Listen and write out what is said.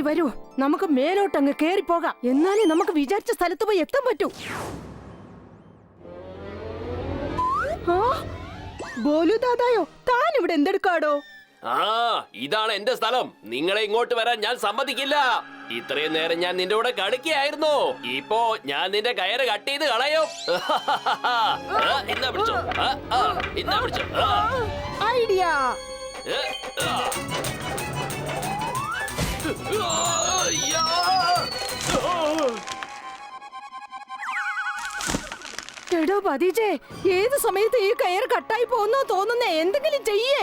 വരൂ, നമുക്ക് മേലോട്ടങ്ങ് കേറി പോകാം. എന്നാലേ നമുക്ക് വിചാരിച്ച സ്ഥലത്ത് പോയി എത്താൻ പറ്റൂ. ബോലു ദാദായോ, താൻ ഇവിടെ എന്തെടുക്കാടോ? ഇതാണ് എന്റെ സ്ഥലം. നിങ്ങളെ ഇങ്ങോട്ട് വരാൻ ഞാൻ സമ്മതിക്കില്ല. ഇത്രയും നേരം ഞാൻ നിന്റെ കൂടെ കളിക്കുകയായിരുന്നു. ഇപ്പോ ഞാൻ നിന്റെ കയറ് കട്ട് ചെയ്ത് കളയും. ഇന്നാ പിടിച്ചോ, ഇന്നാ പിടിച്ചോ. ഐഡിയ. എടോ പതിജേ, ഏത് സമയത്ത് ഈ കയർ കട്ടായി പോകുന്നോ തോന്നുന്നേ. എന്തെങ്കിലും ചെയ്യേ.